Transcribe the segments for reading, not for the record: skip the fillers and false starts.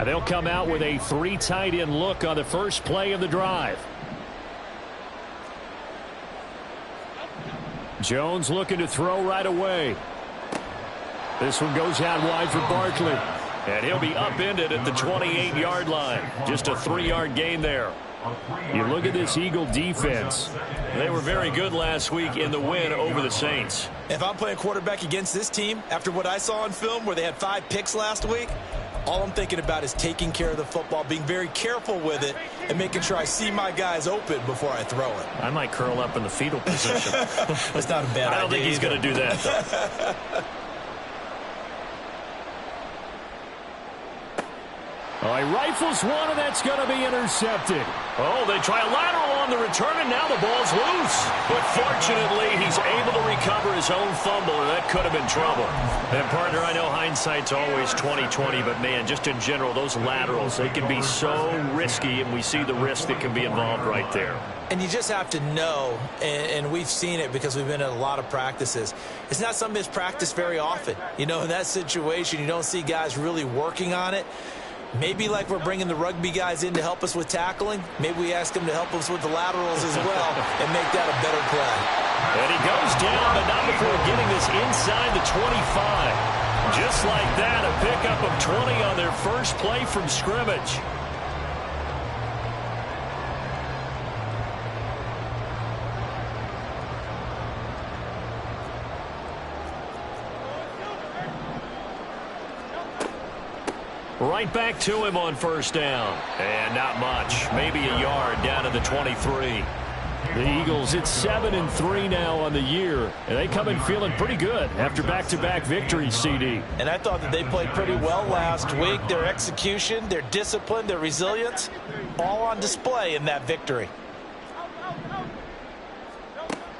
And they'll come out with a 3 tight end look on the first play of the drive. Jones looking to throw right away. This one goes out wide for Barkley. And he'll be upended at the 28-yard line. Just a 3-yard gain there. You look at this Eagle defense. They were very good last week in the win over the Saints. If I'm playing quarterback against this team, after what I saw on film where they had 5 picks last week, all I'm thinking about is taking care of the football, being very careful with it, and making sure I see my guys open before I throw it. I might curl up in the fetal position. That's not a bad idea. I don't think he's going to do that, though. All right, rifles one, and that's going to be intercepted. Oh, they try a lateral on the return, and now the ball's loose. But fortunately, he's able to recover his own fumble, and that could have been trouble. And, partner, I know hindsight's always 20/20, but, man, just in general, those laterals, they can be so risky, and we see the risk that can be involved right there. And you just have to know, and we've seen it because we've been at a lot of practices, it's not something that's practiced very often. You know, in that situation, you don't see guys really working on it. Maybe like we're bringing the rugby guys in to help us with tackling, maybe we ask them to help us with the laterals as well and make that a better play. And he goes down, but not before getting this inside the 25. Just like that, a pickup of 20 on their first play from scrimmage. Right back to him on first down. And not much. Maybe a yard down to the 23. The Eagles, it's 7-3 now on the year. And they come in feeling pretty good after back-to-back victories, CD. And I thought that they played pretty well last week. Their execution, their discipline, their resilience, all on display in that victory.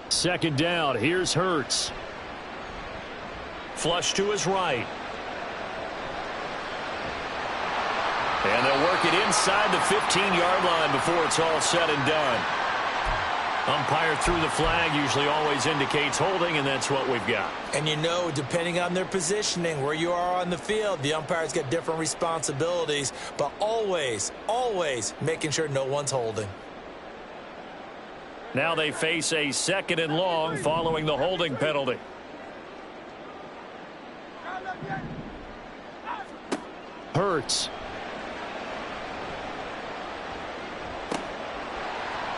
Second down, here's Hurts. Flush to his right. And they'll work it inside the 15-yard line before it's all said and done. Umpire threw the flag, usually always indicates holding, and that's what we've got. And you know, depending on their positioning, where you are on the field, the umpire's got different responsibilities, but always, always making sure no one's holding. Now they face a 2nd and long following the holding penalty. Hurts.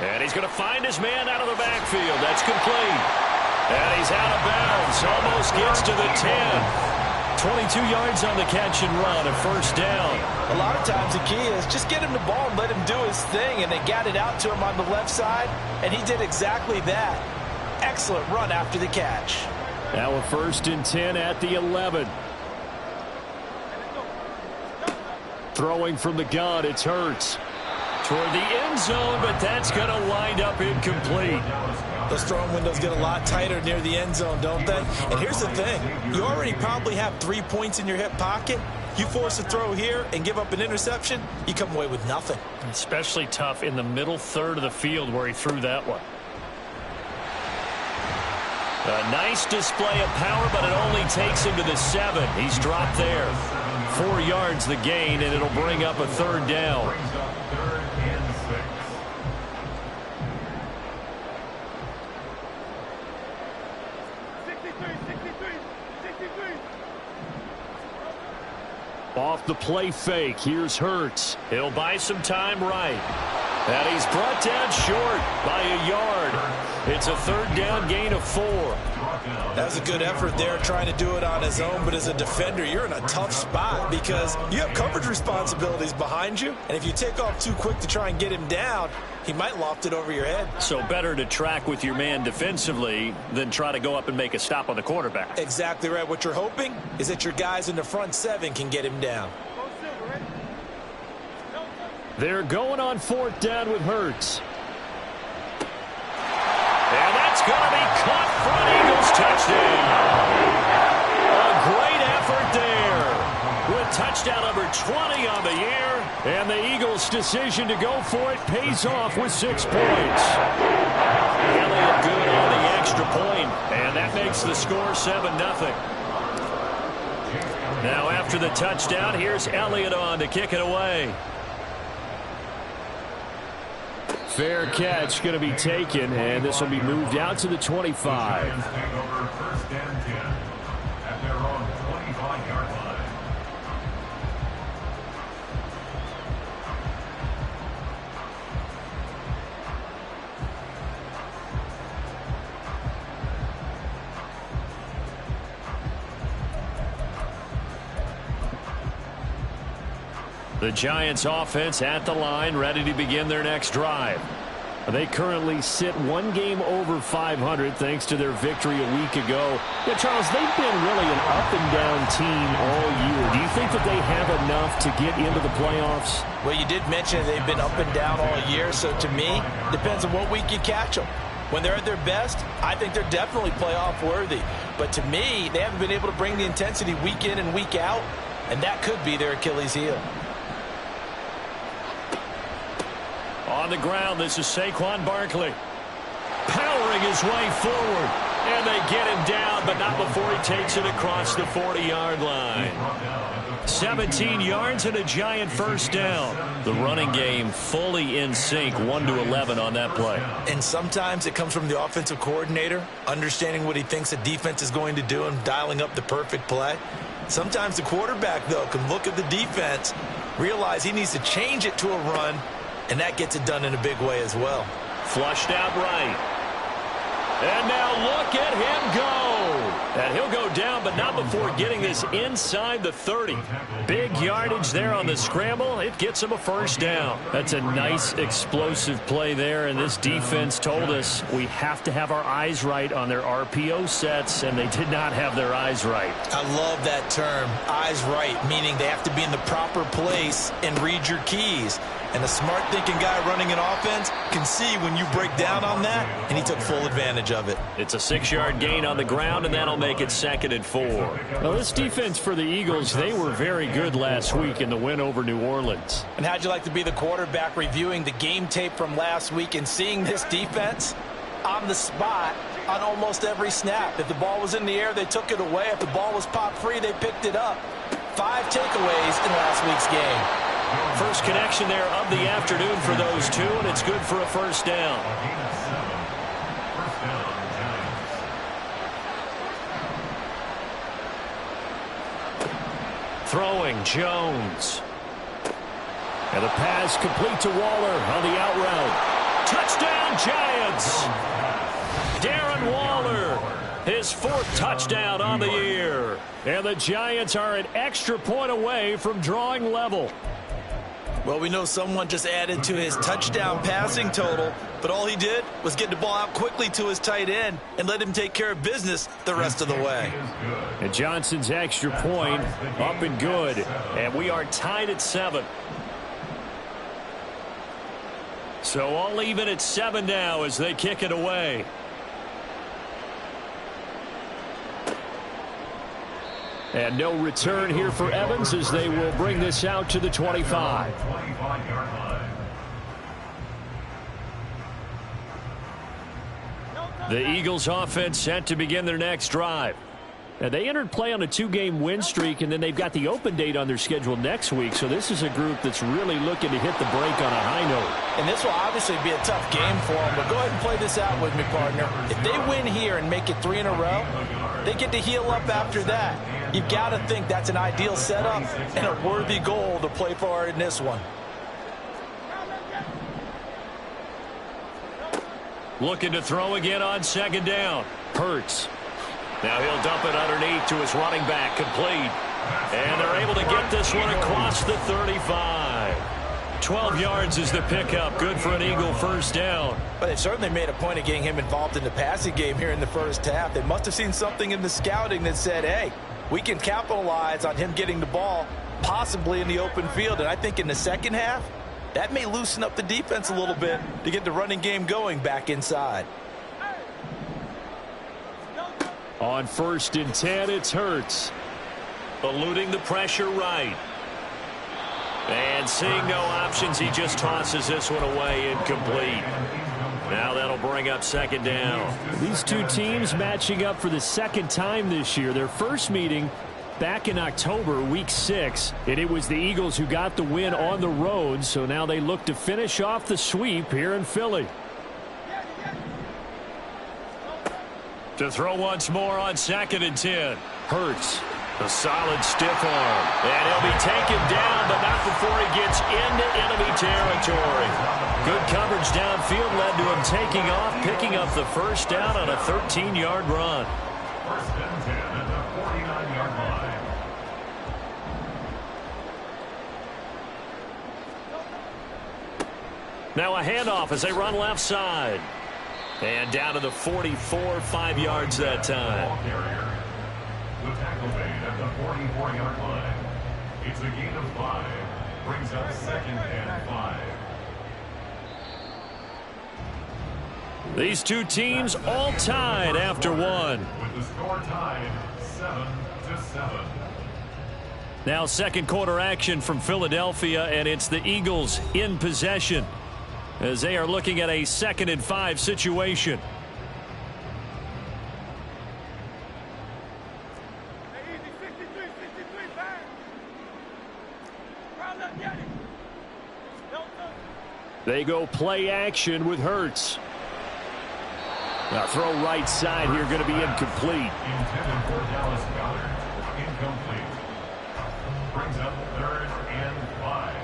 And he's going to find his man out of the backfield. That's complete. And he's out of bounds. Almost gets to the 10. 22 yards on the catch and run, a first down. A lot of times the key is just get him the ball and let him do his thing. And they got it out to him on the left side, and he did exactly that. Excellent run after the catch. Now a 1st and 10 at the 11. Throwing from the gun, it's Hurts. Toward the end zone, but that's going to wind up incomplete. Those throwing windows get a lot tighter near the end zone, don't they? And here's the thing. You already probably have 3 points in your hip pocket. You force a throw here and give up an interception, you come away with nothing. Especially tough in the middle third of the field where he threw that one. A nice display of power, but it only takes him to the 7. He's dropped there. 4 yards the gain, and it'll bring up a 3rd down. Off the play fake, here's Hurts. He'll buy some time right. And he's brought down short by a yard. It's a 3rd down gain of 4. That was a good effort there trying to do it on his own, but as a defender, you're in a tough spot because you have coverage responsibilities behind you, and if you take off too quick to try and get him down, he might loft it over your head. So better to track with your man defensively than try to go up and make a stop on the quarterback. Exactly right. What you're hoping is that your guys in the front 7 can get him down. They're going on 4th down with Hurts. And that's going to be caught for an Eagles touchdown. A great effort there. With touchdown number 20 on the year. And the Eagles' decision to go for it pays off with 6 points. Elliott good on the extra point. And that makes the score 7-0. Now after the touchdown, here's Elliott on to kick it away. Fair catch going to be taken, and this will be moved out to the 25. The Giants offense at the line, ready to begin their next drive. They currently sit one game over 500 thanks to their victory a week ago. Yeah, Charles, they've been really an up-and-down team all year. Do you think that they have enough to get into the playoffs? Well, you did mention they've been up and down all year, so to me, depends on what week you catch them. When they're at their best, I think they're definitely playoff worthy. But to me, they haven't been able to bring the intensity week in and week out, and that could be their Achilles heel. On the ground, this is Saquon Barkley. Powering his way forward. And they get him down, but not before he takes it across the 40-yard line. 17 yards and a Giant first down. The running game fully in sync, 1-11 on that play. And sometimes it comes from the offensive coordinator, understanding what he thinks the defense is going to do and dialing up the perfect play. Sometimes the quarterback, though, can look at the defense, realize he needs to change it to a run, and that gets it done in a big way as well. Flushed out right. And now look at him go. And he'll go down, but not before getting this inside the 30. Big yardage there on the scramble. It gets him a first down. That's a nice explosive play there, and this defense told us we have to have our eyes right on their RPO sets, and they did not have their eyes right. I love that term, eyes right, meaning they have to be in the proper place and read your keys. And a smart thinking guy running an offense can see when you break down on that, and he took full advantage of it. It's a 6-yard gain on the ground, and that'll make it 2nd and 4. Well, this defense for the Eagles, they were very good last week in the win over New Orleans. And how'd you like to be the quarterback reviewing the game tape from last week and seeing this defense on the spot on almost every snap? If the ball was in the air, they took it away. If the ball was popped free, they picked it up. 5 takeaways in last week's game. First connection there of the afternoon for those two, and it's good for a first down. Throwing, Jones. And the pass complete to Waller on the out route. Touchdown, Giants! Darren Waller, his 4th touchdown on the year. And the Giants are an extra point away from drawing level. Well, we know someone just added to his touchdown passing total, but all he did was get the ball out quickly to his tight end and let him take care of business the rest of the way. And Johnson's extra point up and good, and we are tied at 7. So all even at 7 now as they kick it away. And no return here for Evans as they will bring this out to the 25. The Eagles offense set to begin their next drive. Now, they entered play on a 2-game win streak, and then they've got the open date on their schedule next week. So this is a group that's really looking to hit the break on a high note. And this will obviously be a tough game for them, but go ahead and play this out with me, partner. If they win here and make it 3 in a row, they get to heal up after that. You've got to think that's an ideal setup and a worthy goal to play for in this one. Looking to throw again on 2nd down. Hurts. Now he'll dump it underneath to his running back, complete. And they're able to get this one across the 35. 12 yards is the pickup, good for an Eagle first down. But they certainly made a point of getting him involved in the passing game here in the first half. They must have seen something in the scouting that said, hey, we can capitalize on him getting the ball, possibly in the open field. And I think in the second half, that may loosen up the defense a little bit to get the running game going back inside. On 1st and 10, it's Hurts. Eluding the pressure right. And seeing no options, he just tosses this one away, incomplete. Now that'll bring up 2nd down. These two teams matching up for the 2nd time this year. Their first meeting back in October, week 6, and it was the Eagles who got the win on the road, so now they look to finish off the sweep here in Philly. To throw once more on 2nd and 10. Hurts. A solid stiff arm. And he'll be taken down, but not before he gets into enemy territory. Good coverage downfield led to him taking off, picking up the first down on a 13-yard run. First and 10 at the 49-yard line. Now a handoff as they run left side. And down to the 44, 5 yards that time. Ball carrier. The tackle made at the 44-yard line. It's a gain of 5. Brings up 2nd and 5. These two teams all tied after one. With the score tied 7-7. Now second quarter action from Philadelphia, and it's the Eagles in possession as they are looking at a 2nd and 5 situation. They go play action with Hurts. Now throw right side here, going to be incomplete. Intended for Dallas Goddard. Incomplete. Brings up 3rd and 5.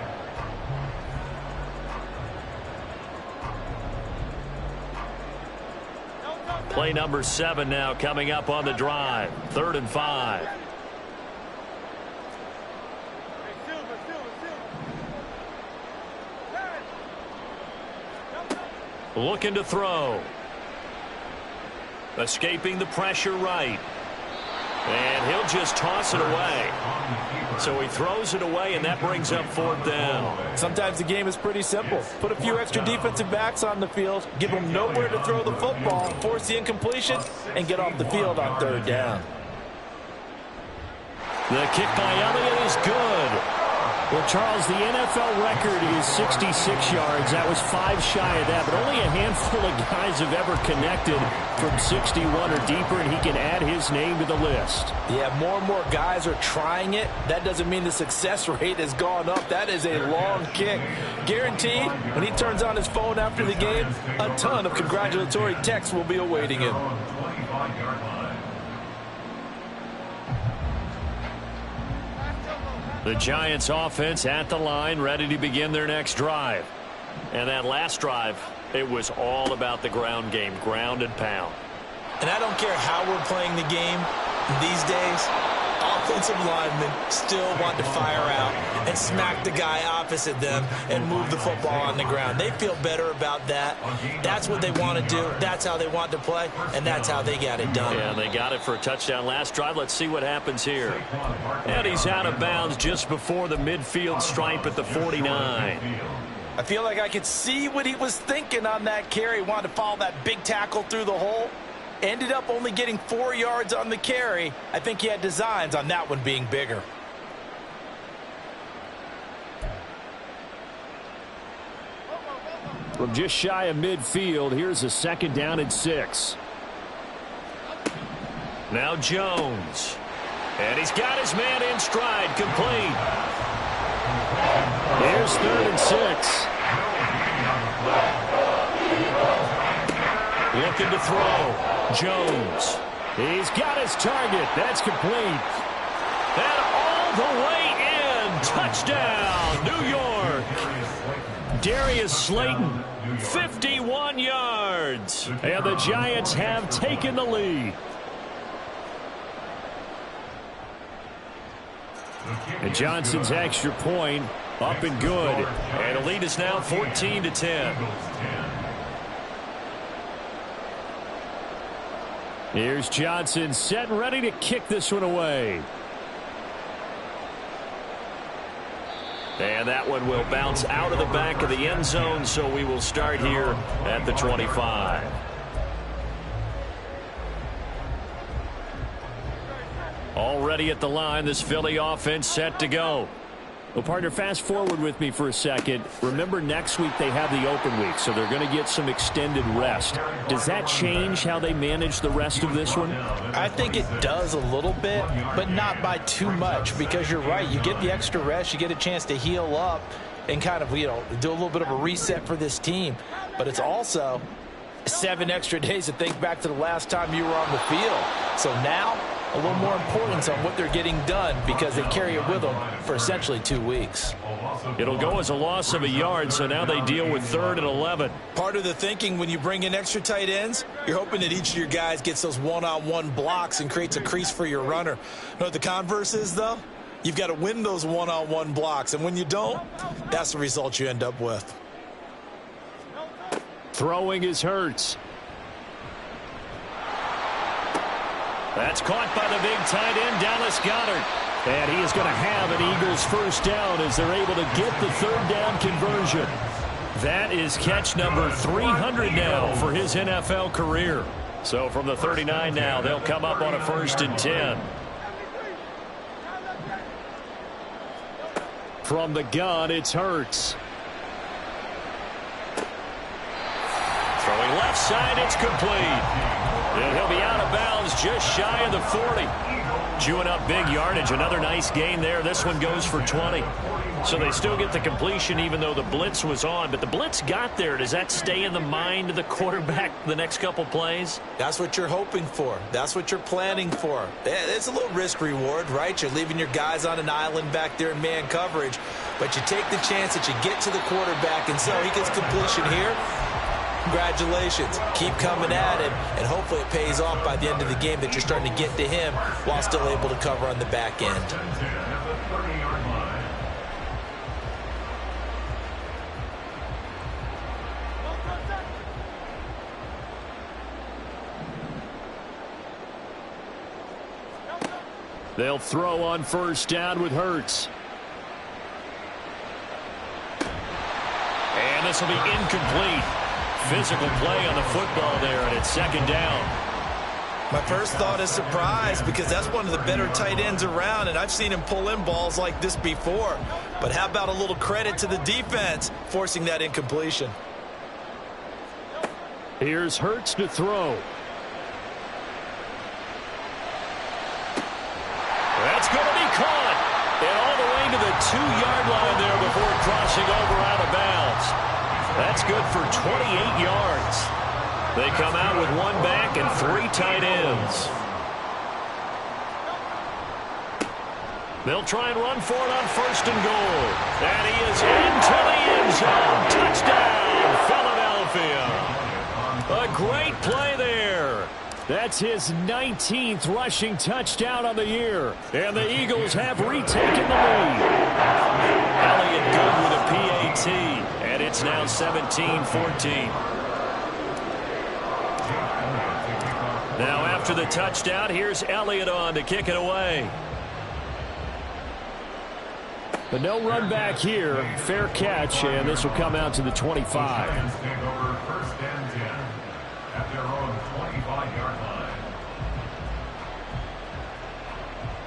Play number 7 now coming up on the drive. 3rd and 5. Looking to throw. Escaping the pressure right. And he'll just toss it away. So he throws it away, and that brings up 4th down. Sometimes the game is pretty simple. Put a few extra defensive backs on the field, give them nowhere to throw the football, force the incompletion, and get off the field on 3rd down. The kick by Elliott is good. Well, Charles, the NFL record is 66 yards. That was 5 shy of that, but only a handful of guys have ever connected from 61 or deeper, and he can add his name to the list. Yeah, more and more guys are trying it. That doesn't mean the success rate has gone up. That is a long kick. Guaranteed, when he turns on his phone after the game, a ton of congratulatory texts will be awaiting him. The Giants offense at the line, ready to begin their next drive. And that last drive, it was all about the ground game, ground and pound. And I don't care how we're playing the game these days, offensive linemen still want to fire out and smack the guy opposite them and move the football on the ground. They feel better about that. That's what they want to do. That's how they want to play, and that's how they got it done. Yeah, they got it for a touchdown last drive. Let's see what happens here. And he's out of bounds just before the midfield stripe at the 49. I feel like I could see what he was thinking on that carry. Wanted to follow that big tackle through the hole. Ended up only getting 4 yards on the carry. I think he had designs on that one being bigger. From just shy of midfield, here's a 2nd down and 6. Now Jones. And he's got his man in stride, complete. Here's 3rd and 6. Looking to throw. Jones. He's got his target. That's complete. And all the way in. Touchdown, New York. Darius Slayton, 51 yards. And the Giants have taken the lead. And Johnson's extra point up and good. And the lead is now 14-10. Here's Johnson set and ready to kick this one away. And that one will bounce out of the back of the end zone, so we will start here at the 25. Already at the line, this Philly offense set to go. Well, partner, fast forward with me for a second. Remember, next week they have the open week, so they're going to get some extended rest. Does that change how they manage the rest of this one? I think it does a little bit, but not by too much, because you're right. You get the extra rest. You get a chance to heal up and kind of, do a little bit of a reset for this team. But it's also 7 extra days to think back to the last time you were on the field. So now, a little more importance on what they're getting done because they carry it with them for essentially 2 weeks. It'll go as a loss of a yard, so now they deal with 3rd and 11. Part of the thinking when you bring in extra tight ends, you're hoping that each of your guys gets those one-on-one blocks and creates a crease for your runner. You know what the converse is, though? You've got to win those one-on-one blocks, and when you don't, that's the result you end up with. Throwing is Hurts. That's caught by the big tight end, Dallas Goedert. And he is going to have an Eagles first down as they're able to get the 3rd down conversion. That is catch number 300 now for his NFL career. So from the 39 now, they'll come up on a 1st and 10. From the gun, it's Hurts. Throwing left side, it's complete. And he'll be out of bounds just shy of the 40. Chewing up big yardage. Another nice gain there. This one goes for 20. So they still get the completion even though the blitz was on. But the blitz got there. Does that stay in the mind of the quarterback the next couple plays? That's what you're hoping for. That's what you're planning for. It's a little risk reward, right? You're leaving your guys on an island back there in man coverage. But you take the chance that you get to the quarterback. And so he gets completion here. Congratulations. Keep coming at him, and hopefully it pays off by the end of the game that you're starting to get to him while still able to cover on the back end. They'll throw on 1st down with Hurts. And this will be incomplete. Physical play on the football there, and it's 2nd down. My first thought is surprise because that's one of the better tight ends around, and I've seen him pull in balls like this before. But how about a little credit to the defense forcing that incompletion? Here's Hurts to throw. That's going to be caught. And all the way to the 2-yard line there before crossing over out of bounds. That's good for 28 yards. They come out with 1 back and 3 tight ends. They'll try and run for it on 1st and goal. And he is into the end zone. Touchdown, Philadelphia. A great play there. That's his 19th rushing touchdown on the year. And the Eagles have retaken the lead. Elliott good with a PAT. And it's now 17-14. Now after the touchdown, here's Elliott on to kick it away. But no run back here. Fair catch, and this will come out to the 25.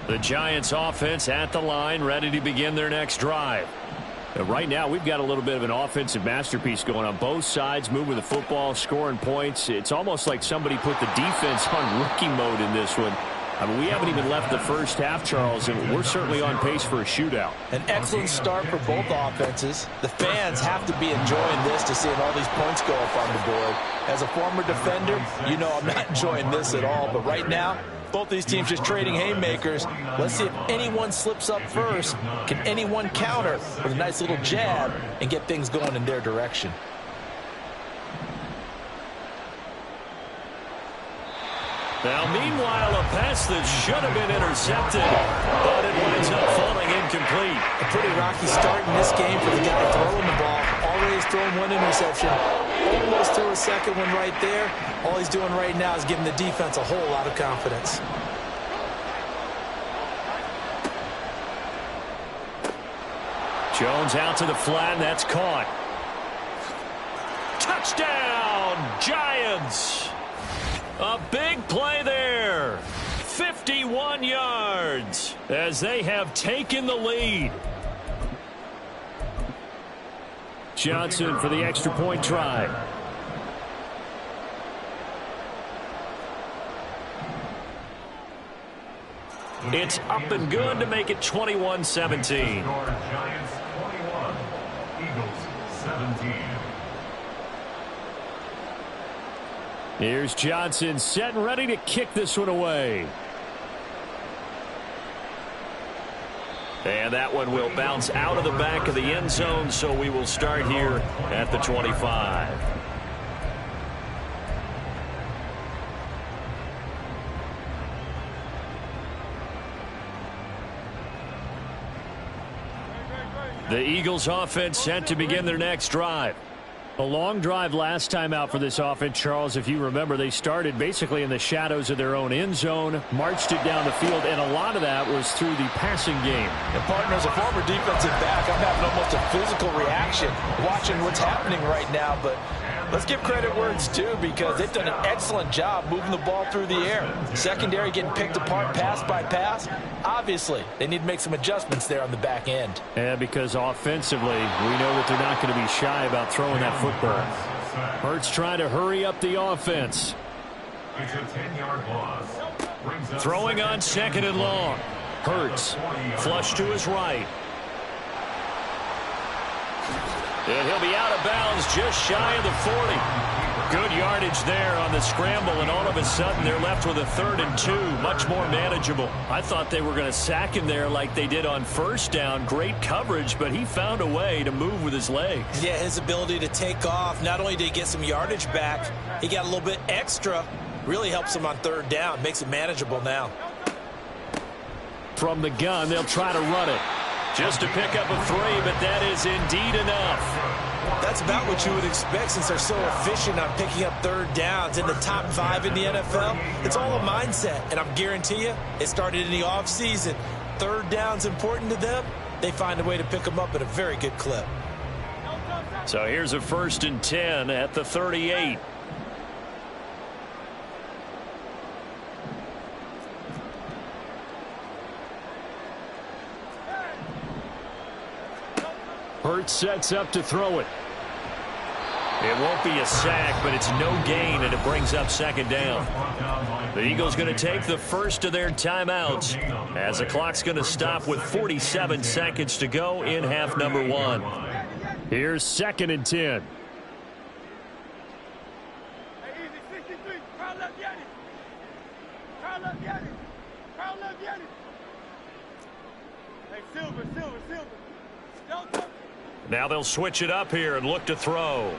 The Giants offense at the line, ready to begin their next drive. Right now, we've got a little bit of an offensive masterpiece going on both sides, moving the football, scoring points. It's almost like somebody put the defense on rookie mode in this one. I mean, we haven't even left the first half, Charles, and we're certainly on pace for a shootout. An excellent start for both offenses. The fans have to be enjoying this to seeing all these points go up on the board. As a former defender, you know I'm not enjoying this at all. But right now, both these teams just trading haymakers. Let's see if anyone slips up first. Can anyone counter with a nice little jab and get things going in their direction? Now, meanwhile, a pass that should have been intercepted, but it winds up falling incomplete. A pretty rocky start in this game for the guy throwing the ball. Already has thrown 1 interception. Almost threw a second one right there. All he's doing right now is giving the defense a whole lot of confidence. Jones out to the flat, and that's caught. Touchdown, Giants! A big play there. 51 yards as they have taken the lead. Johnson for the extra point try. It's up and good to make it 21-17. Giants 21, Eagles 17. Here's Johnson set and ready to kick this one away. And that one will bounce out of the back of the end zone, so we will start here at the 25. The Eagles offense set to begin their next drive. A long drive last time out for this offense, Charles. If you remember, they started basically in the shadows of their own end zone, marched it down the field, and a lot of that was through the passing game. And partner, as a former defensive back, I'm having almost a physical reaction watching what's happening right now. But let's give credit where it's due, because they've done an excellent job moving the ball through the air. Secondary getting picked apart pass by pass. Obviously, they need to make some adjustments there on the back end. Yeah, because offensively, we know that they're not going to be shy about throwing that football. Hurts trying to hurry up the offense. It's a 10-yard loss. Throwing on second and long. Hurts flush to his right. And he'll be out of bounds just shy of the 40. Good yardage there on the scramble, and all of a sudden they're left with a 3rd and 2. Much more manageable. I thought they were going to sack him there like they did on first down. Great coverage, but he found a way to move with his legs. Yeah, his ability to take off. Not only did he get some yardage back, he got a little bit extra. Really helps him on 3rd down. Makes it manageable now. From the gun, they'll try to run it. Just to pick up a 3, but that is indeed enough. That's about what you would expect, since they're so efficient on picking up 3rd downs in the top 5 in the NFL. It's all a mindset, and I'm guarantee you it started in the offseason. 3rd down's important to them. They find a way to pick them up at a very good clip. So here's a 1st and 10 at the 38. Hurts sets up to throw it. It won't be a sack, but it's no gain, and it brings up 2nd down. The Eagles going to take the first of their timeouts, as the clock's going to stop with 47 seconds to go in half number 1. Here's 2nd and 10. Now they'll switch it up here and look to throw.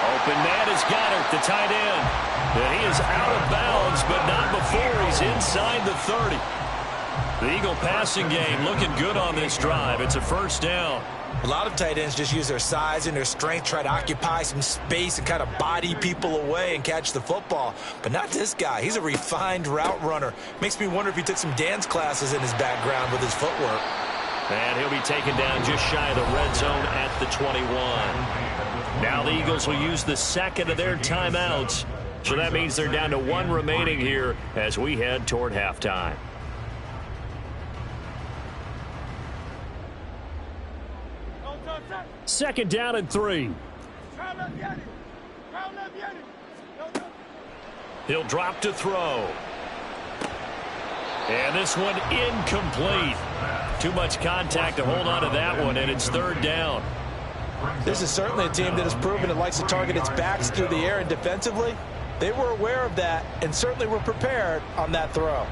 Open man has got it, the tight end. And he is out of bounds, but not before he's inside the 30. The Eagle passing game looking good on this drive. It's a 1st down. A lot of tight ends just use their size and their strength, try to occupy some space and kind of body people away and catch the football. But not this guy. He's a refined route runner. Makes me wonder if he took some dance classes in his background with his footwork. And he'll be taken down just shy of the red zone at the 21. Now the Eagles will use the 2nd of their timeouts. So that means they're down to 1 remaining here as we head toward halftime. Second down and 3. He'll drop to throw. And this one incomplete. Too much contact to hold on to that one, and it's 3rd down. This is certainly a team that has proven it likes to target its backs through the air, and defensively, they were aware of that and certainly were prepared on that throw.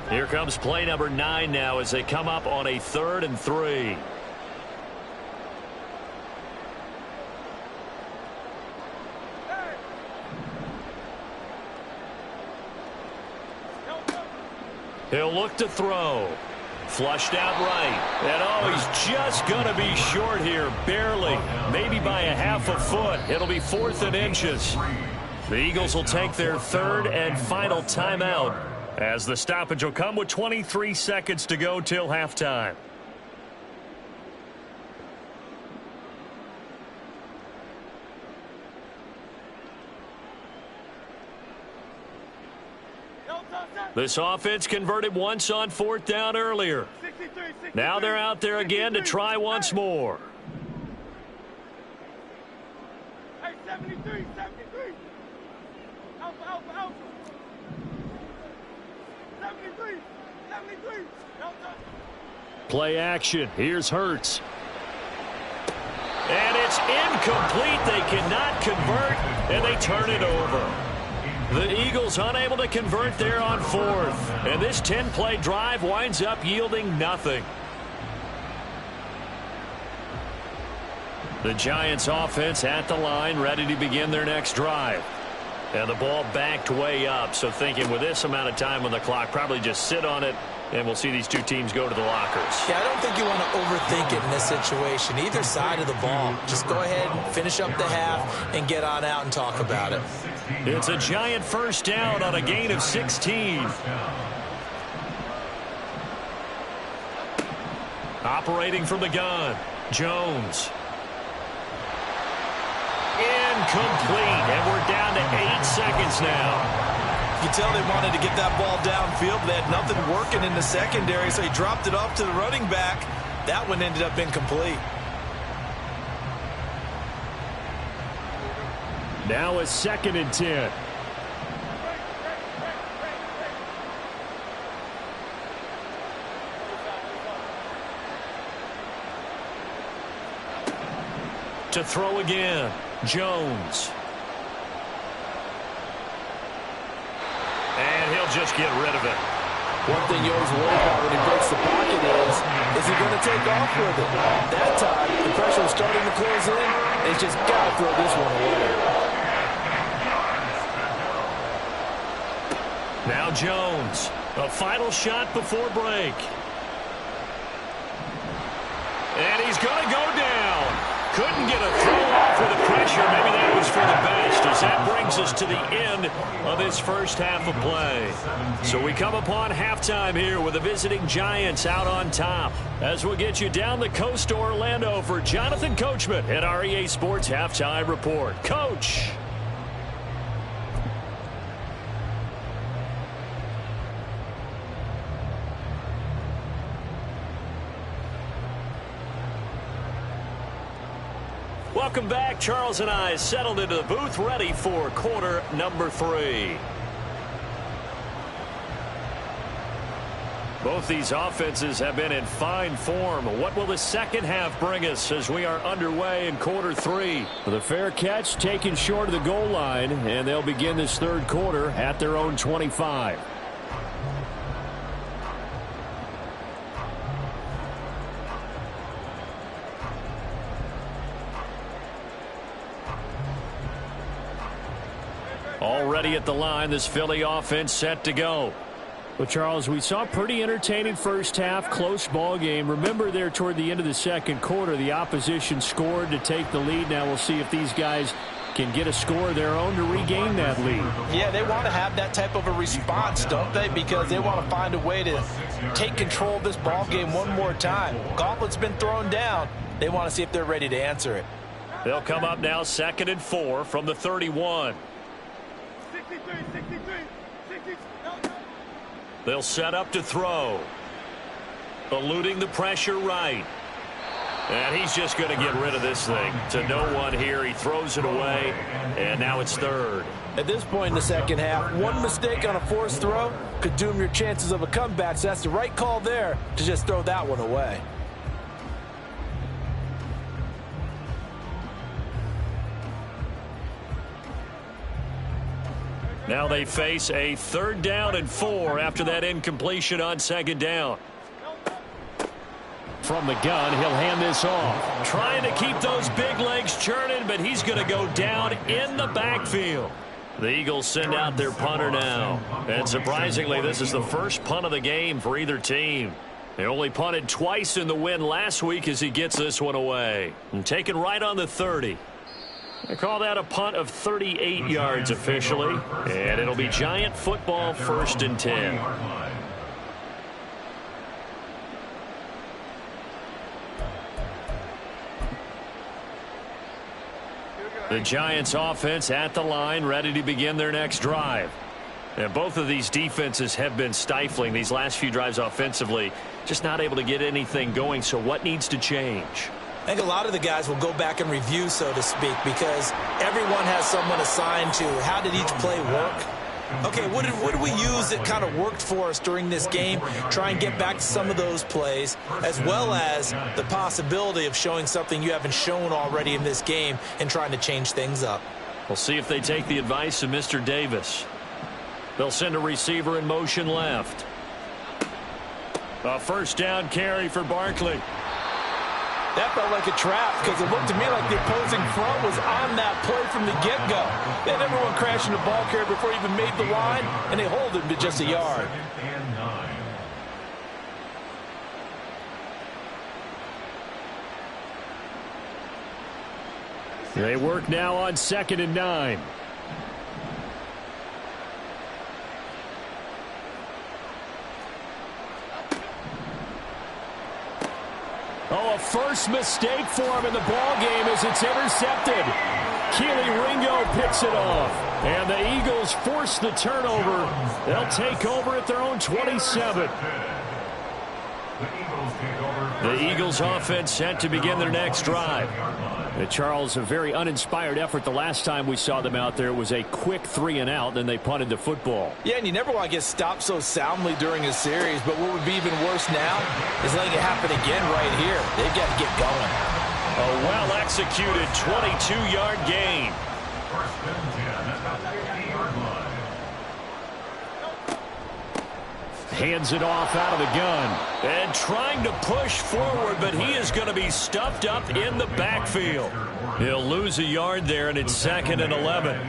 Here comes play number 9 now as they come up on a 3rd and 3. He'll look to throw. Flushed out right. And oh, he's just going to be short here. Barely. Maybe by a half a foot. It'll be 4th and inches. The Eagles will take their 3rd and final timeout, as the stoppage will come with 23 seconds to go till halftime. This offense converted once on 4th down earlier. Now they're out there again to try once more. Hey, 73. Alpha. 73. Play action. Here's Hurts. And it's incomplete. They cannot convert, and they turn it over. The Eagles unable to convert there on 4th. And this 10-play drive winds up yielding nothing. The Giants offense at the line, ready to begin their next drive. And the ball backed way up, so thinking with this amount of time on the clock, probably just sit on it, and we'll see these two teams go to the lockers. Yeah, I don't think you want to overthink it in this situation. Either side of the ball. Just go ahead and finish up the half and get on out and talk about it. It's a Giant first down on a gain of 16. Operating from the gun, Jones. Incomplete, and we're down to 8 seconds now. You can tell they wanted to get that ball downfield, but they had nothing working in the secondary, so he dropped it off to the running back. That one ended up incomplete. Now a 2nd and 10. To throw again, Jones. And he'll just get rid of it. One thing you always worry about when he breaks the pocket is he going to take off with it? That time, the pressure was starting to close in. They just got to throw this one away. Now Jones, a final shot before break. And he's going to go down. Couldn't get a throw off with the pressure. Maybe that was for the best, as that brings us to the end of this first half of play. So we come upon halftime here with the visiting Giants out on top. As we'll get you down the coast to Orlando for Jonathan Coachman at our EA Sports Halftime Report. Coach. Welcome back. Charles and I settled into the booth, ready for quarter number 3. Both these offenses have been in fine form. What will the second half bring us as we are underway in quarter 3? The fair catch taken short of the goal line, and they'll begin this third quarter at their own 25. Already at the line, this Philly offense set to go. Well, Charles, we saw a pretty entertaining first half, close ball game. Remember there toward the end of the second quarter, the opposition scored to take the lead. Now we'll see if these guys can get a score of their own to regain that lead. Yeah, they want to have that type of a response, don't they? Because they want to find a way to take control of this ball game one more time. Gauntlet's been thrown down. They want to see if they're ready to answer it. They'll come up now 2nd and 4 from the 31. They'll set up to throw. Eluding the pressure right. And he's just going to get rid of this thing. To no one here. He throws it away. And now it's 3rd. At this point in the second half, one mistake on a forced throw could doom your chances of a comeback. So that's the right call there to just throw that one away. Now they face a 3rd down and 4 after that incompletion on 2nd down. From the gun, he'll hand this off. Trying to keep those big legs churning, but he's going to go down in the backfield. The Eagles send out their punter now. And surprisingly, this is the first punt of the game for either team. They only punted twice in the win last week as he gets this one away. And taken right on the 30. They call that a punt of 38 yards officially. And it'll be Giant football 1st and 10. The Giants offense at the line, ready to begin their next drive. And both of these defenses have been stifling these last few drives offensively. Just not able to get anything going. So what needs to change? I think a lot of the guys will go back and review, so to speak, because everyone has someone assigned to how did each play work. Okay, what did we use that kind of worked for us during this game? Try and get back to some of those plays, as well as the possibility of showing something you haven't shown already in this game and trying to change things up. We'll see if they take the advice of Mr. Davis. They'll send a receiver in motion left. A first down carry for Barkley. That felt like a trap because it looked to me like the opposing front was on that play from the get-go. They had everyone crashing the ball carrier before he even made the line, and they hold him to just a yard. They work now on 2nd and 9. Oh, a first mistake for him in the ball game as it's intercepted. Keely Ringo picks it off. And the Eagles force the turnover. They'll take over at their own 27. The Eagles offense set to begin their next drive. Charles, a very uninspired effort the last time we saw them out there. It was a quick 3-and-out, then they punted the football. Yeah, and you never want to get stopped so soundly during a series, but what would be even worse now is letting it happen again right here. They've got to get going. A well-executed 22-yard gain. Hands it off out of the gun. And trying to push forward, but he is going to be stuffed up in the backfield. He'll lose a yard there, and it's 2nd and 11.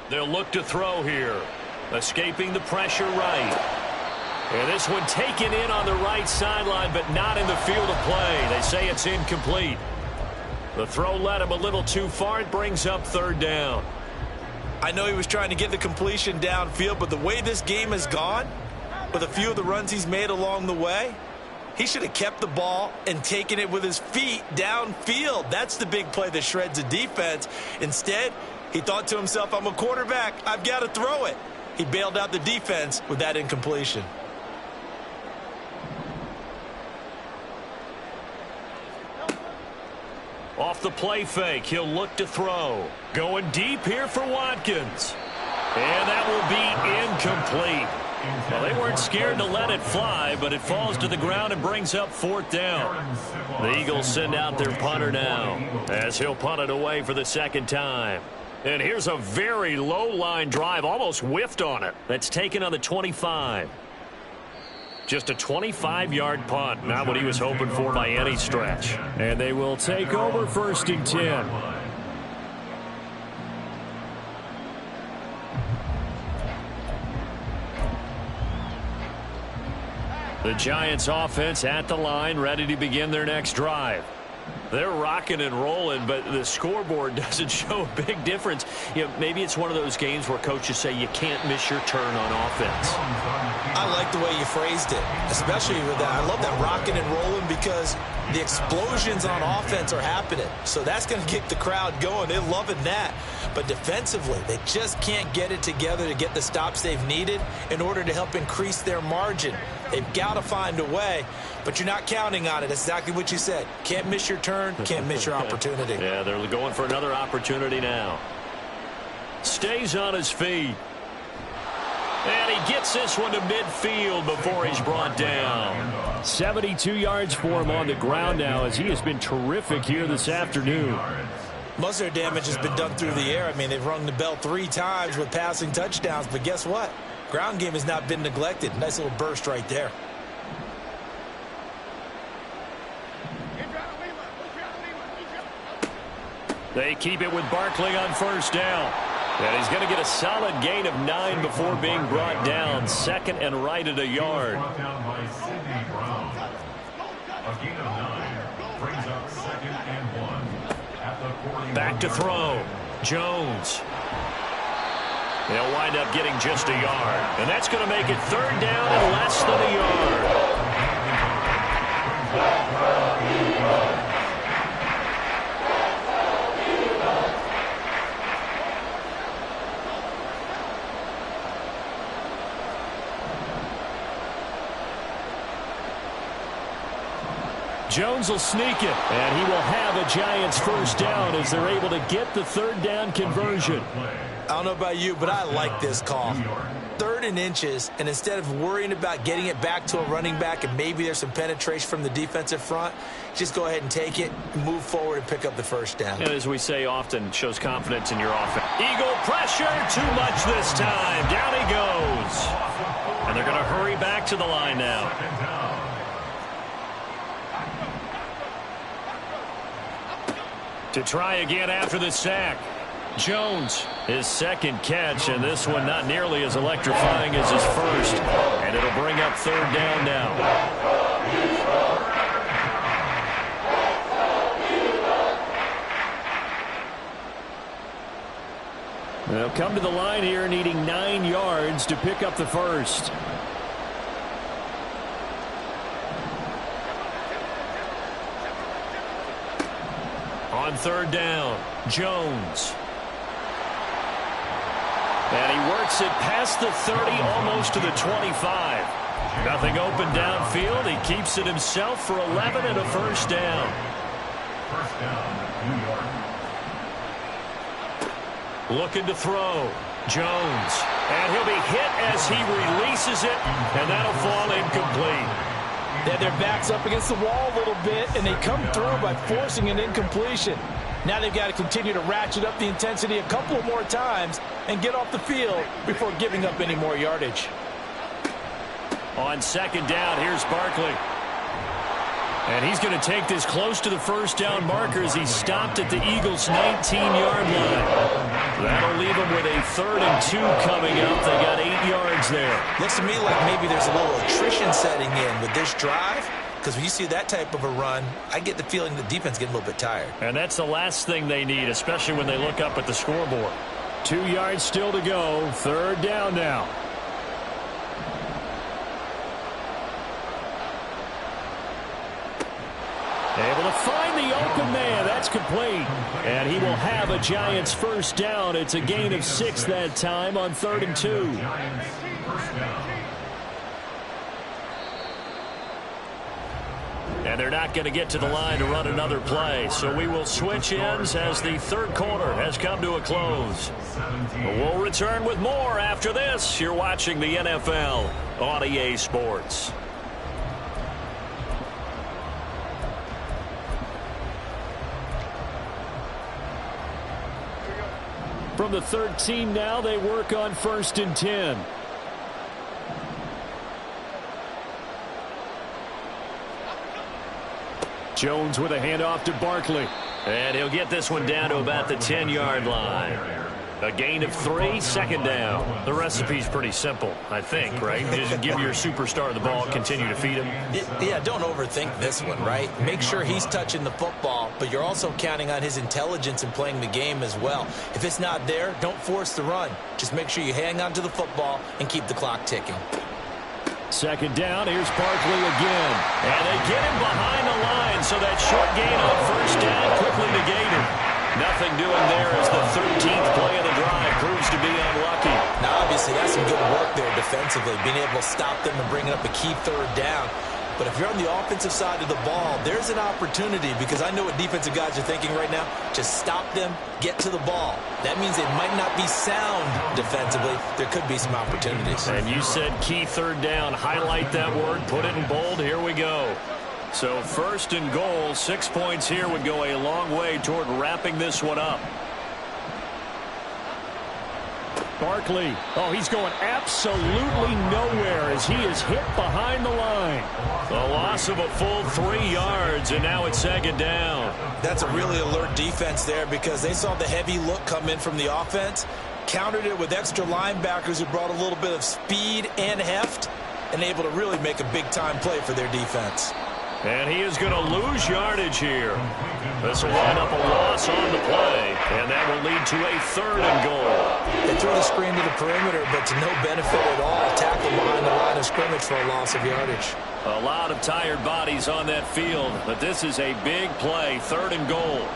They'll look to throw here. Escaping the pressure right. And this one taken in on the right sideline, but not in the field of play. They say it's incomplete. The throw led him a little too far. It brings up 3rd down. I know he was trying to get the completion downfield, but the way this game has gone, with a few of the runs he's made along the way, he should have kept the ball and taken it with his feet downfield. That's the big play that shreds a defense. Instead, he thought to himself, I'm a quarterback. I've got to throw it. He bailed out the defense with that incompletion. Off the play fake, he'll look to throw. Going deep here for Watkins. And that will be incomplete. Well, they weren't scared to let it fly, but it falls to the ground and brings up 4th down. The Eagles send out their punter now, as he'll punt it away for the 2nd time. And here's a very low-line drive, almost whiffed on it. That's taken on the 25. Just a 25-yard punt, not what he was hoping for by any stretch. And they will take over 1st and 10. The Giants offense at the line, ready to begin their next drive. They're rocking and rolling, but the scoreboard doesn't show a big difference. You know, maybe it's one of those games where coaches say you can't miss your turn on offense. I like the way you phrased it, especially with that. I love that rocking and rolling because the explosions on offense are happening. So that's going to get the crowd going. They're loving that. But defensively, they just can't get it together to get the stops they've needed in order to help increase their margin. They've got to find a way, but you're not counting on it. That's exactly what you said. Can't miss your turn, can't miss your opportunity. Yeah, they're going for another opportunity now. Stays on his feet. And he gets this one to midfield before he's brought down. 72 yards for him on the ground now, as he has been terrific here this afternoon. Most of their damage has been done through the air. I mean, they've rung the bell 3 times with passing touchdowns, but guess what? Ground game has not been neglected. Nice little burst right there. They keep it with Barkley on 1st down. And he's going to get a solid gain of 9 before being brought down. 2nd and right at a yard. Brought down by Sidney Brown. A gain of 9 brings up 2nd and 1 at the 41. Back to throw. Jones. They'll wind up getting just a yard. And that's going to make it 3rd down and less than a yard. Jones will sneak it, and he will have a Giants first down as they're able to get the third down conversion. I don't know about you, but I like this call. 3rd and inches, and instead of worrying about getting it back to a running back and maybe there's some penetration from the defensive front, just go ahead and take it, move forward, and pick up the first down. And as we say often, shows confidence in your offense. Eagle pressure, too much this time. Down he goes. And they're going to hurry back to the line now. To try again after the sack. Jones, his second catch, and this one not nearly as electrifying as his first. And it'll bring up 3rd down now. They'll come to the line here needing 9 yards to pick up the first. On 3rd down, Jones. And he works it past the 30, almost to the 25. Nothing open downfield. He keeps it himself for 11 and a first down. First down, New York. Looking to throw. Jones. And he'll be hit as he releases it, and that'll fall incomplete. They had their backs up against the wall a little bit, and they come through by forcing an incompletion. Now they've got to continue to ratchet up the intensity a couple of more times and get off the field before giving up any more yardage. On 2nd down, here's Barkley. And he's going to take this close to the first down marker as he stopped at the Eagles' 19-yard line. That'll leave them with a 3rd and 2 coming up. They got 8 yards there. Looks to me like maybe there's a little attrition setting in with this drive, because when you see that type of a run, I get the feeling the defense getting a little bit tired. And that's the last thing they need, especially when they look up at the scoreboard. 2 yards still to go. 3rd down now. Able to find the open man. That's complete. And he will have a Giants first down. It's a gain of 6 that time on 3rd and 2. Giants first down. And they're not going to get to the line to run another play. So we will switch ends as the 3rd quarter has come to a close. We'll return with more after this. You're watching the NFL on EA Sports. From the 13 now, they work on 1st and 10. Jones with a handoff to Barkley. And he'll get this one down to about the 10-yard line. A gain of 3, 2nd down. The recipe's pretty simple, I think, right? Just give your superstar the ball, continue to feed him. Yeah, don't overthink this one, right? Make sure he's touching the football, but you're also counting on his intelligence in playing the game as well. If it's not there, don't force the run. Just make sure you hang on to the football and keep the clock ticking. 2nd down, here's Barkley again. And they get him behind the line, so that short gain on 1st down quickly negated. Nothing doing there as the 13th play of the drive proves to be unlucky. Now, obviously, that's some good work there defensively, being able to stop them and bringing up a key 3rd down. But if you're on the offensive side of the ball, there's an opportunity, because I know what defensive guys are thinking right now. Just stop them, get to the ball. That means they might not be sound defensively. There could be some opportunities. And you said key 3rd down. Highlight that word. Put it in bold. Here we go. So 1st and goal. 6 points here would go a long way toward wrapping this one up. Barkley. Oh, he's going absolutely nowhere as he is hit behind the line. A loss of a full 3 yards, and now it's 2nd down. That's a really alert defense there, because they saw the heavy look come in from the offense, countered it with extra linebackers who brought a little bit of speed and heft, and able to really make a big-time play for their defense. And he is going to lose yardage here. This will wind up a loss on the play, and that will lead to a 3rd and goal. They threw the screen to the perimeter, but to no benefit at all. Tackle behind the line of scrimmage for a loss of yardage. A lot of tired bodies on that field, but this is a big play, 3rd and goal.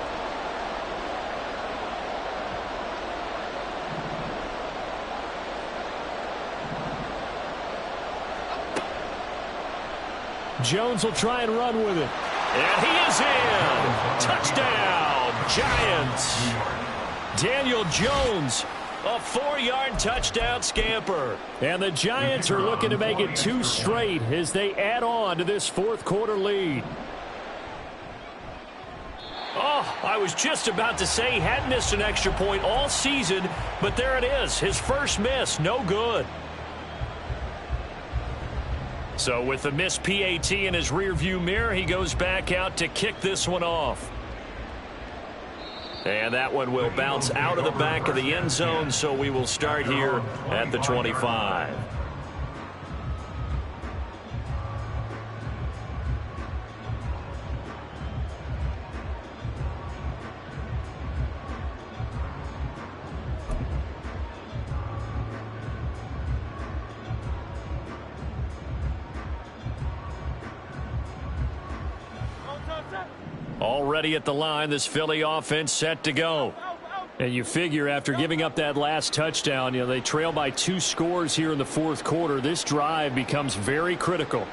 Jones will try and run with it. And he is in. Touchdown, Giants. Daniel Jones, a 4-yard touchdown scamper. And the Giants are looking to make it 2 straight as they add on to this fourth-quarter lead. Oh, I was just about to say he hadn't missed an extra point all season, but there it is. His first miss, no good. So with the missed PAT in his rearview mirror, he goes back out to kick this one off. And that one will bounce out of the back of the end zone, so we will start here at the 25. Already at the line, this Philly offense set to go. And you figure after giving up that last touchdown, they trail by 2 scores here in the fourth quarter. This drive becomes very critical.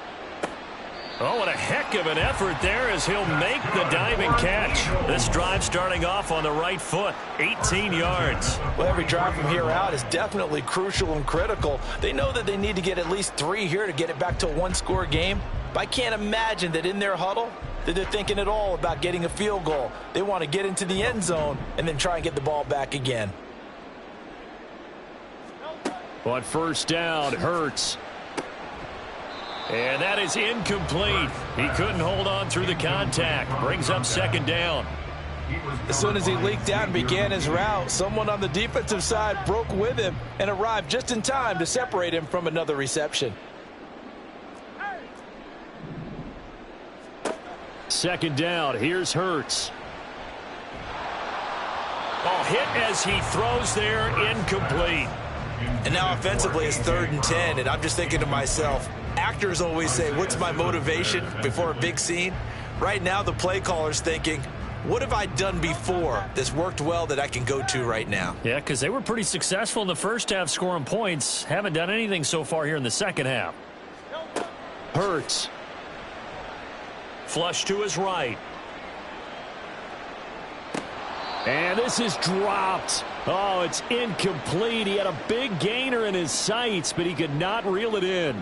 Oh, what a heck of an effort there as he'll make the diving catch. This drive starting off on the right foot, 18 yards. Well, every drive from here out is definitely crucial and critical. They know that they need to get at least 3 here to get it back to a 1-score game. But I can't imagine that in their huddle that they're thinking at all about getting a field goal. They want to get into the end zone and then try and get the ball back again. On first down, Hurts. And that is incomplete. He couldn't hold on through the contact. Brings up second down. As soon as he leaked out and began his route, someone on the defensive side broke with him and arrived just in time to separate him from another reception. Second down, here's Hurts. Oh, hit as he throws there, incomplete. And now offensively it's 3rd and 10, and I'm just thinking to myself, actors always say, what's my motivation before a big scene? Right now the play caller's thinking, what have I done before that's worked well that I can go to right now? Yeah, because they were pretty successful in the first half scoring points. Haven't done anything so far here in the second half. Hurts. Flush to his right. And this is dropped. Oh, it's incomplete. He had a big gainer in his sights, but he could not reel it in.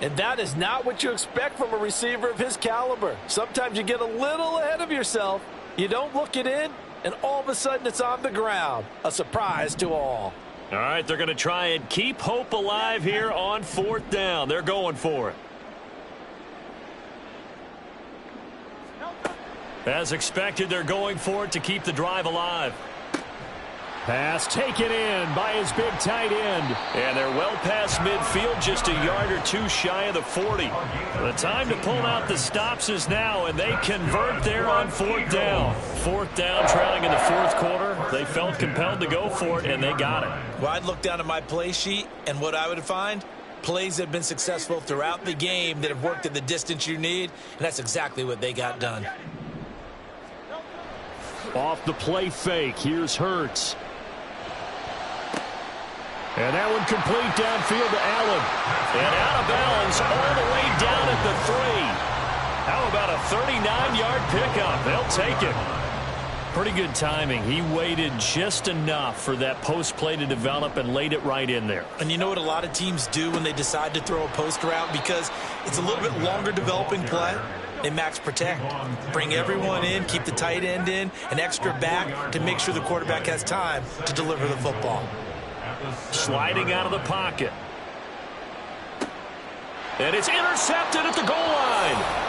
And that is not what you expect from a receiver of his caliber. Sometimes you get a little ahead of yourself. You don't look it in, and all of a sudden it's on the ground. A surprise to all. All right, they're going to try and keep hope alive here on 4th down. They're going for it. As expected, they're going for it to keep the drive alive. Pass taken in by his big tight end. And they're well past midfield, just a yard or 2 shy of the 40. The time to pull out the stops is now, and they convert there on 4th down. 4th down, trailing in the fourth quarter. They felt compelled to go for it, and they got it. Well, I'd look down at my play sheet, and what I would find, plays that have been successful throughout the game that have worked at the distance you need, and that's exactly what they got done. Off the play fake, here's Hurts. And that one complete downfield to Allen. And out of bounds all the way down at the 3. How about a 39-yard pickup? They'll take it. Pretty good timing. He waited just enough for that post play to develop and laid it right in there. And you know what a lot of teams do when they decide to throw a post route? Because it's a little bit longer developing play. They max protect. Bring everyone in, keep the tight end in, an extra back to make sure the quarterback has time to deliver the football. Sliding out of the pocket. And it's intercepted at the goal line.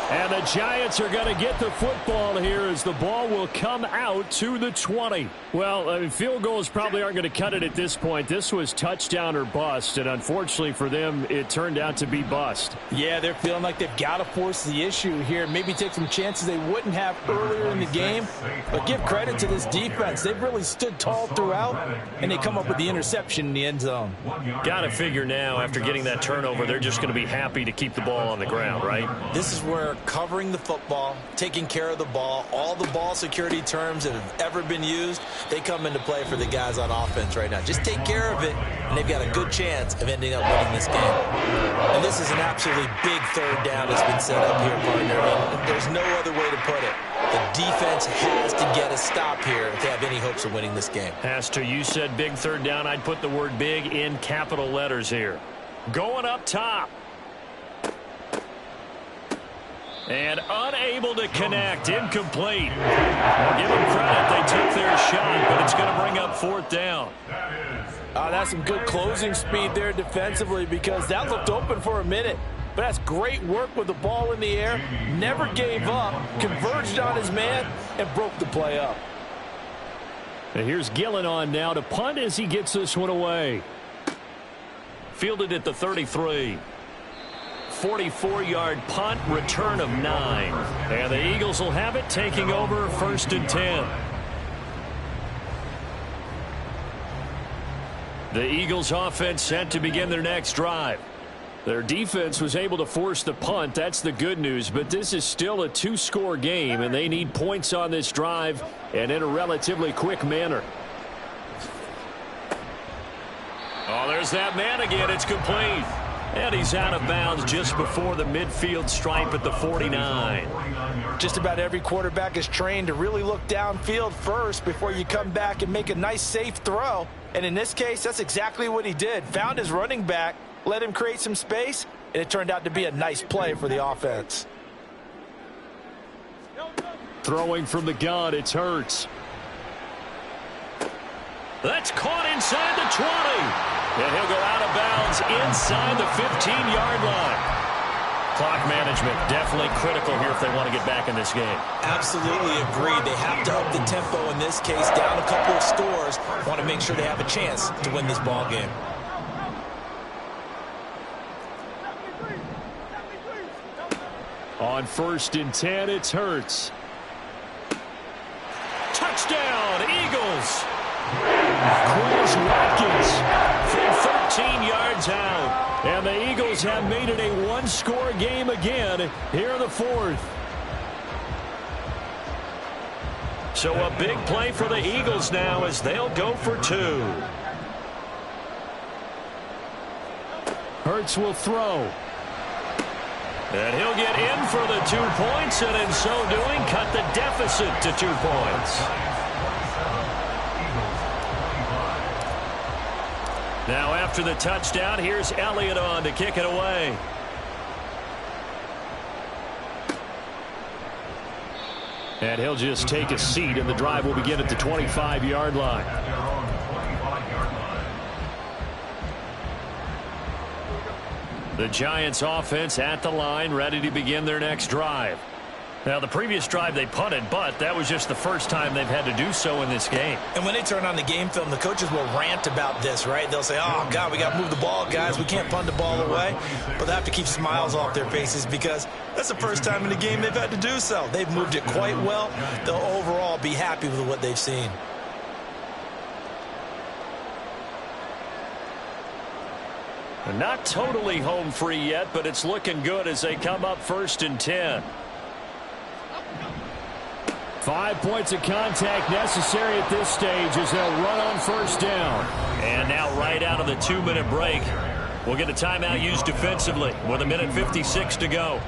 And the Giants are going to get the football here as the ball will come out to the 20. Well, I mean, field goals probably aren't going to cut it at this point. This was touchdown or bust, and unfortunately for them, it turned out to be bust. Yeah, they're feeling like they've got to force the issue here. Maybe take some chances they wouldn't have earlier in the game. But give credit to this defense. They've really stood tall throughout, and they come up with the interception in the end zone. Got to figure now, after getting that turnover, they're just going to be happy to keep the ball on the ground, right? This is where start covering the football, taking care of the ball. All the ball security terms that have ever been used, they come into play for the guys on offense right now. Just take care of it, and they've got a good chance of ending up winning this game. And this is an absolutely big third down that's been set up here, partner. I mean, there's no other way to put it. The defense has to get a stop here if they have any hopes of winning this game. Has to. You said big third down. I'd put the word big in capital letters here. Going up top. And unable to connect. Incomplete. Well, give them credit. They took their shot, but it's going to bring up fourth down. That's some good closing speed there defensively, because that looked open for a minute. But that's great work with the ball in the air. Never gave up. Converged on his man and broke the play up. And here's Gillen on now to punt as he gets this one away. Fielded at the 33. 44-yard punt, return of 9. And the Eagles will have it, taking over 1st and 10. The Eagles offense set to begin their next drive. Their defense was able to force the punt. That's the good news. But this is still a 2-score game, and they need points on this drive and in a relatively quick manner. Oh, there's that man again. It's complete. And he's out of bounds just before the midfield stripe at the 49. Just about every quarterback is trained to really look downfield first before you come back and make a nice, safe throw. And in this case, that's exactly what he did. Found his running back, let him create some space, and it turned out to be a nice play for the offense. Throwing from the gun, it's Hurts. That's caught inside the 20. And he'll go out of bounds inside the 15-yard line. Clock management definitely critical here if they want to get back in this game. Absolutely agreed. They have to up the tempo in this case, down a couple of scores. Want to make sure they have a chance to win this ball game. On 1st and 10, it's Hurts. Touchdown, Eagles. Quez Watkins from 13 yards out. And the Eagles have made it a 1-score game again here in the 4th. So a big play for the Eagles now as they'll go for 2. Hurts will throw. And he'll get in for the 2 points, and in so doing, cut the deficit to 2 points. Now after the touchdown, here's Elliott on to kick it away. And he'll just take a seat, and the drive will begin at the 25-yard line. The Giants offense at the line, ready to begin their next drive. Now, the previous drive they punted, but that was just the first time they've had to do so in this game. And when they turn on the game film, the coaches will rant about this, right? They'll say, oh, God, we got to move the ball, guys. We can't punt the ball away. But they have to keep smiles off their faces because that's the first time in the game they've had to do so. They've moved it quite well. They'll overall be happy with what they've seen. Not totally home free yet, but it's looking good as they come up 1st and 10. 5 points of contact necessary at this stage as they'll run on 1st down. And now right out of the 2-minute break, we'll get a timeout used defensively with 1:56 to go.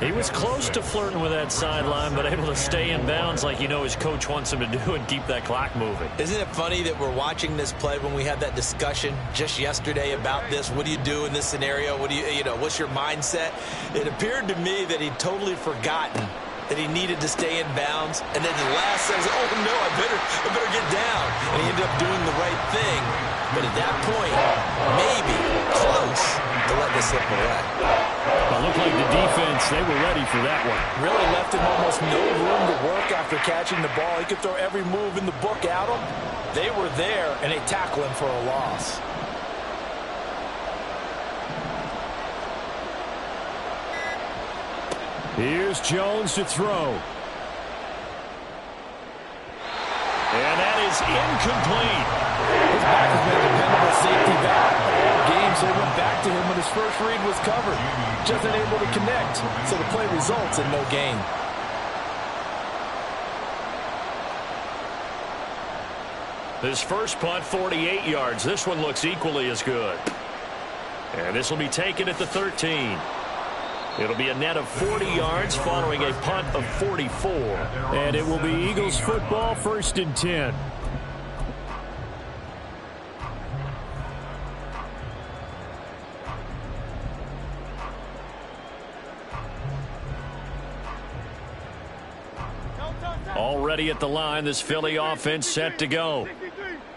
He was close to flirting with that sideline, but able to stay in bounds like you know his coach wants him to do and keep that clock moving. Isn't it funny that we're watching this play when we had that discussion just yesterday about this? What do you do in this scenario? What do you know, what's your mindset? It appeared to me that he'd totally forgotten that he needed to stay in bounds, and then the last says, oh no, I better get down. And he ended up doing the right thing. But at that point, maybe close to let this slip away. It looked like the defense, they were ready for that one. Really left him almost no room to work after catching the ball. He could throw every move in the book at him. They were there, and they tackle him for a loss. Here's Jones to throw. And that is incomplete. His back has been a dependable safety back all game, so he went back to him when his first read was covered. just unable to connect, so the play results in no gain. His first punt, 48 yards. This one looks equally as good. And this will be taken at the 13. It'll be a net of 40 yards following a punt of 44. And it will be Eagles football, 1st and 10. Already at the line, this Philly offense set to go.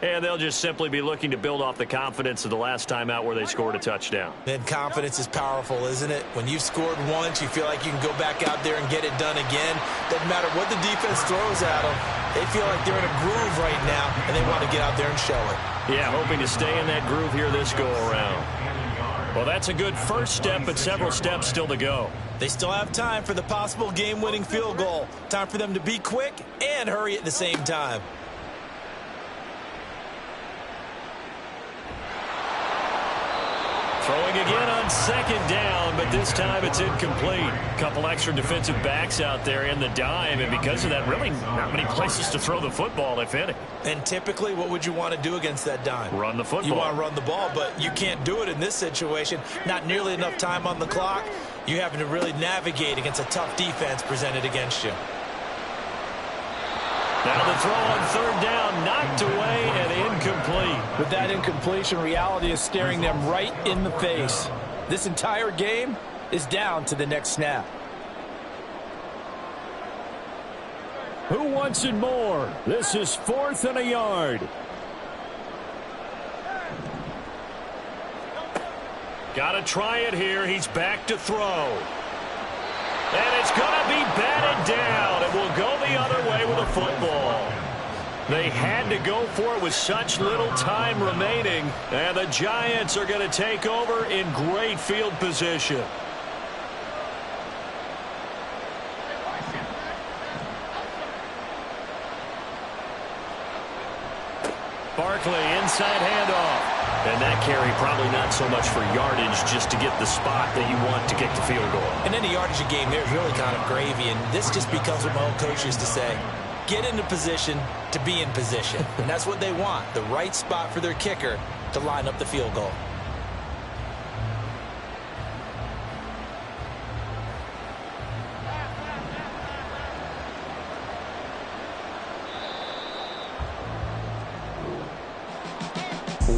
And they'll just simply be looking to build off the confidence of the last time out where they scored a touchdown. And confidence is powerful, isn't it? When you've scored once, you feel like you can go back out there and get it done again. Doesn't matter what the defense throws at them. They feel like they're in a groove right now, and they want to get out there and show it. Yeah, hoping to stay in that groove here this go-around. Well, that's a good first step, but several steps still to go. They still have time for the possible game-winning field goal. Time for them to be quick and hurry at the same time. Throwing again on 2nd down, but this time it's incomplete. Couple extra defensive backs out there in the dime, and because of that, really not many places to throw the football, if any. And typically, what would you want to do against that dime? Run the football. You want to run the ball, but you can't do it in this situation. Not nearly enough time on the clock. You're having to really navigate against a tough defense presented against you. Now the throw on 3rd down, knocked away and incomplete. With that incompletion, reality is staring them right in the face. This entire game is down to the next snap. Who wants it more? This is 4th and a yard. Got to try it here. He's back to throw. And it's going to be batted down. It will go the other way with a football. They had to go for it with such little time remaining. And the Giants are going to take over in great field position. Barkley, inside handoff. And that carry probably not so much for yardage, just to get the spot that you want to kick the field goal. And in a yardage game, there's really kind of gravy, and this just becomes what my old coach used to say. Get into position to be in position. And that's what they want, the right spot for their kicker to line up the field goal.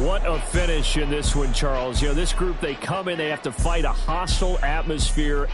What a finish in this one, Charles. You know, this group, they come in, they have to fight a hostile atmosphere